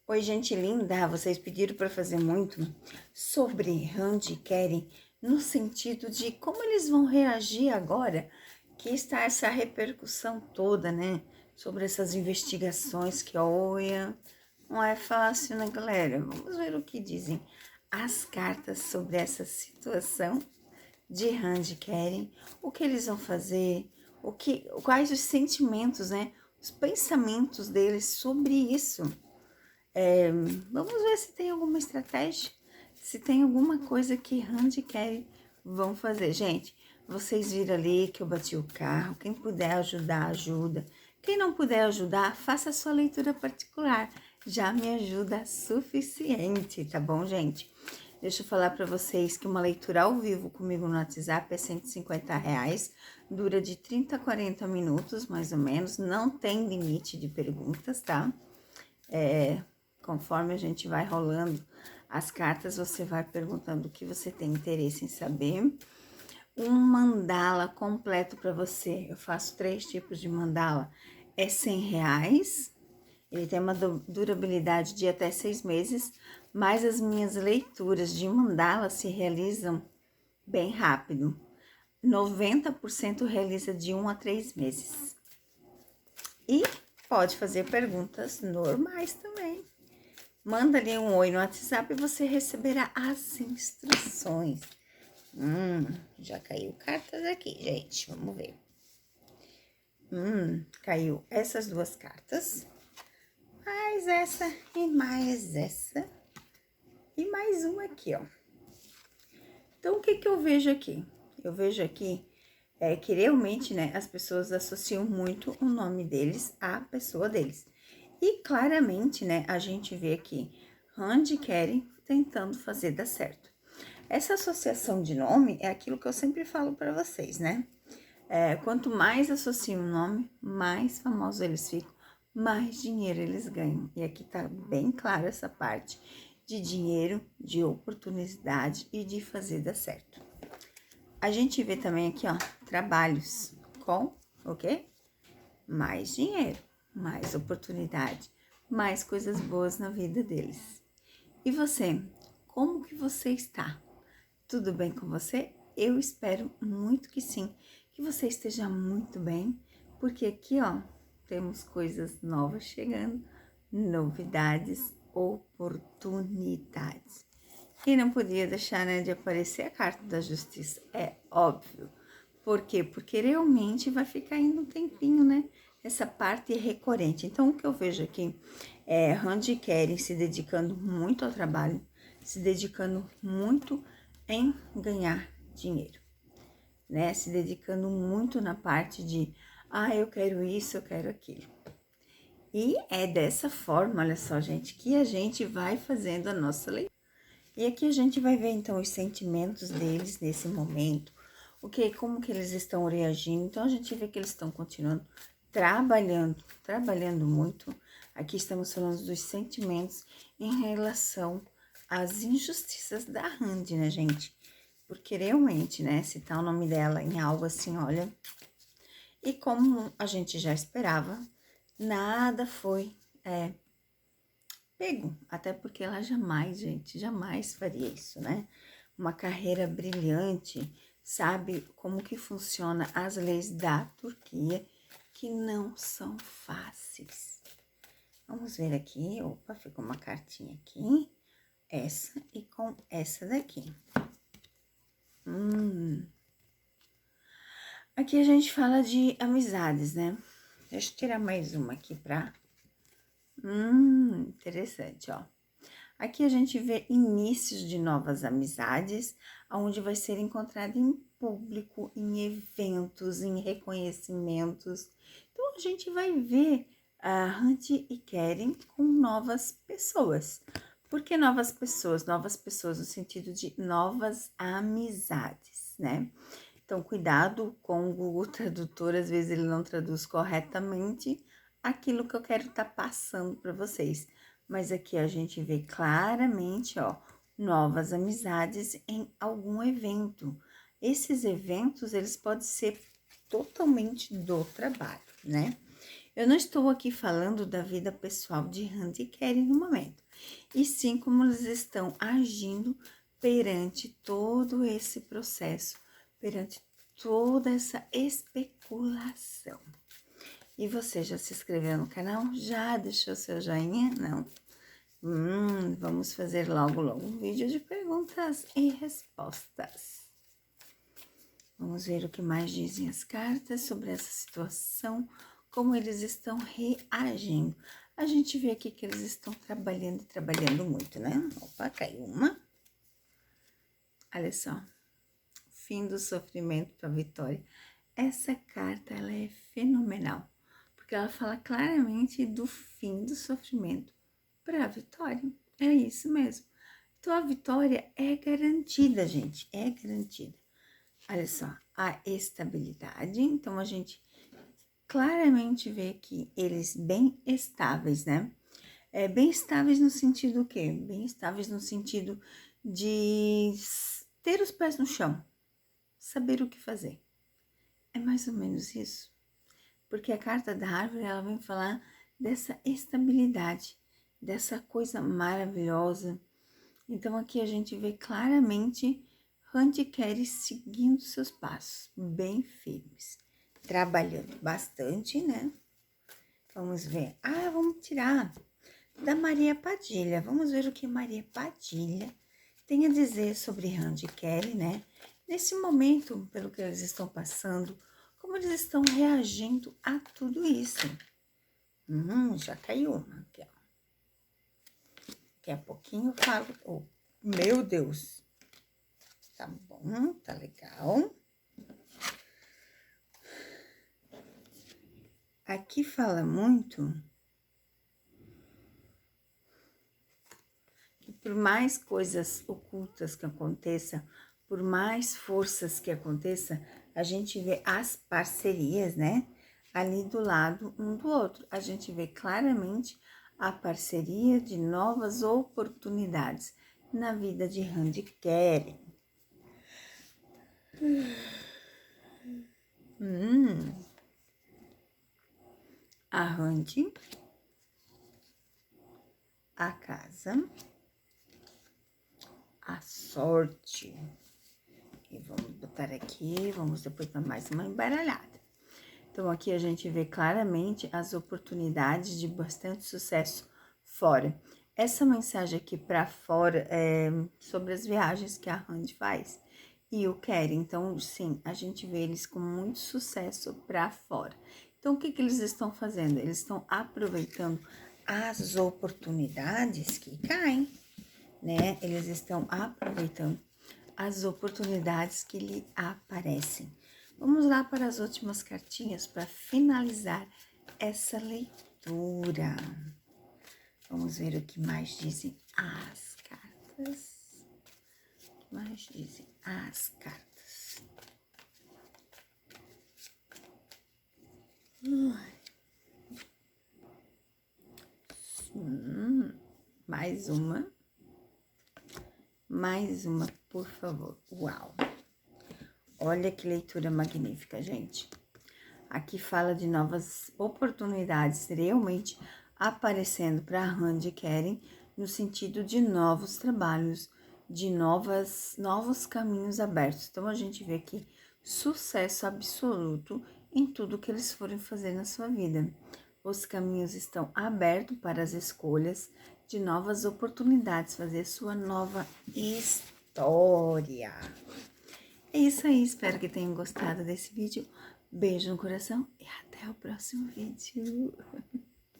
Oi, gente linda! Vocês pediram para fazer muito sobre Randy e Keren, no sentido de como eles vão reagir agora que está essa repercussão toda, né? Sobre essas investigações que, olha, não é fácil, né, galera? Vamos ver o que dizem as cartas sobre essa situação de Randy e Keren, o que eles vão fazer, quais os sentimentos, né? Os pensamentos deles sobre isso. Vamos ver se tem alguma estratégia, se tem alguma coisa que Randy e Kelly vão fazer. Gente, vocês viram ali que eu bati o carro, quem puder ajudar, ajuda. Quem não puder ajudar, faça a sua leitura particular, já me ajuda suficiente, tá bom, gente? Deixa eu falar para vocês que uma leitura ao vivo comigo no WhatsApp é R$ 150, dura de 30 a 40 minutos, mais ou menos, não tem limite de perguntas, tá? Conforme a gente vai rolando as cartas, você vai perguntando o que você tem interesse em saber. Um mandala completo para você, eu faço 3 tipos de mandala, é R$ 100. Ele tem uma durabilidade de até 6 meses, mas as minhas leituras de mandala se realizam bem rápido. 90% realiza de 1 a 3 meses. E pode fazer perguntas normais também. Manda ali um oi no WhatsApp e você receberá as instruções. Já caiu cartas aqui, gente. Vamos ver. Caiu essas 2 cartas. Mais essa e mais essa. E mais uma aqui, ó. Então, o que eu vejo aqui? Eu vejo aqui que realmente, né, as pessoas associam muito o nome deles à pessoa deles. E claramente, né, a gente vê aqui Randy e Keren tentando fazer dar certo. Essa associação de nome é aquilo que eu sempre falo para vocês, né? Quanto mais associam o nome, mais famosos eles ficam, mais dinheiro eles ganham. E aqui tá bem claro essa parte de dinheiro, de oportunidade e de fazer dar certo. A gente vê também aqui, ó, trabalhos com o quê? Mais dinheiro, mais oportunidade, mais coisas boas na vida deles. E você, como que você está? Tudo bem com você? Eu espero muito que sim, que você esteja muito bem, porque aqui, ó, temos coisas novas chegando, novidades, oportunidades. E não podia deixar, né, de aparecer a carta da justiça, é óbvio. Por quê? Porque realmente vai ficar indo um tempinho, né? Essa parte recorrente. Então, o que eu vejo aqui é Randy e Keren se dedicando muito ao trabalho, se dedicando muito em ganhar dinheiro, né? Se dedicando muito na parte de, eu quero isso, eu quero aquilo. E é dessa forma, olha só, gente, que a gente vai fazendo a nossa leitura. E aqui a gente vai ver, então, os sentimentos deles nesse momento, como que eles estão reagindo. Então, a gente vê que eles estão continuando trabalhando muito. Aqui estamos falando dos sentimentos em relação às injustiças da Randy, né, gente? Porque realmente, né, citar o nome dela em algo assim, olha. E como a gente já esperava, nada foi pego, até porque ela jamais, gente, jamais faria isso, né? Uma carreira brilhante, sabe como que funciona as leis da Turquia, que não são fáceis. Vamos ver aqui, opa, ficou uma cartinha aqui, essa e com essa daqui. Aqui a gente fala de amizades, né? Deixa eu tirar mais uma aqui pra... interessante, ó. Aqui a gente vê inícios de novas amizades, onde vai ser encontrado em público, em eventos, em reconhecimentos. Então, a gente vai ver a Randy e Keren com novas pessoas. Por que novas pessoas? Novas pessoas no sentido de novas amizades, né? Então, cuidado com o Google Tradutor, às vezes ele não traduz corretamente aquilo que eu quero estar passando para vocês. Mas aqui a gente vê claramente, ó, novas amizades em algum evento. Esses eventos, eles podem ser totalmente do trabalho, né? Eu não estou aqui falando da vida pessoal de Randy e Kelly no momento, e sim como eles estão agindo perante todo esse processo, perante toda essa especulação. E você já se inscreveu no canal? Já deixou seu joinha? Não? Vamos fazer logo um vídeo de perguntas e respostas. Vamos ver o que mais dizem as cartas sobre essa situação, como eles estão reagindo. A gente vê aqui que eles estão trabalhando muito, né? Opa, caiu uma. Olha só. Fim do sofrimento para a vitória. Essa carta, ela é fenomenal, porque ela fala claramente do fim do sofrimento para a vitória. É isso mesmo. Então, a vitória é garantida, gente, é garantida. Olha só, a estabilidade. Então, a gente claramente vê que eles bem estáveis, né? Bem estáveis no sentido o quê? Bem estáveis no sentido de ter os pés no chão, saber o que fazer. É mais ou menos isso. Porque a carta da árvore, ela vem falar dessa estabilidade, dessa coisa maravilhosa. Então, aqui a gente vê claramente Randy e Kelly seguindo seus passos, bem firmes, trabalhando bastante, né? Vamos ver. Vamos tirar da Maria Padilha. Vamos ver o que Maria Padilha tem a dizer sobre Randy e Kelly, né? Nesse momento, pelo que eles estão passando, como eles estão reagindo a tudo isso. Já caiu uma aqui, ó. Daqui a pouquinho eu falo. Oh, meu Deus! Tá bom, tá legal. Aqui fala muito que por mais coisas ocultas que aconteçam, por mais forças que aconteça, a gente vê as parcerias, né? Ali do lado um do outro. A gente vê claramente a parceria de novas oportunidades na vida de Randy e Kelly. A Randy, a casa, a sorte. E vamos botar aqui, vamos depois dar mais uma embaralhada. Então, aqui a gente vê claramente as oportunidades de bastante sucesso fora. Essa mensagem aqui para fora é sobre as viagens que a Randy faz e o Kelly. Então, sim, a gente vê eles com muito sucesso para fora. Então, o que eles estão fazendo? Eles estão aproveitando as oportunidades que caem, né? Eles estão aproveitando as oportunidades que lhe aparecem. Vamos lá para as últimas cartinhas para finalizar essa leitura. Vamos ver o que mais dizem as cartas. O que mais dizem as cartas? Mais uma. Mais uma, por favor. Uau! Olha que leitura magnífica, gente. Aqui fala de novas oportunidades realmente aparecendo para a Randy e Kelly no sentido de novos trabalhos, de novos caminhos abertos. Então, a gente vê aqui sucesso absoluto em tudo que eles forem fazer na sua vida. Os caminhos estão abertos para as escolhas de novas oportunidades, fazer sua nova história. É isso aí, espero que tenham gostado desse vídeo. Beijo no coração e até o próximo vídeo.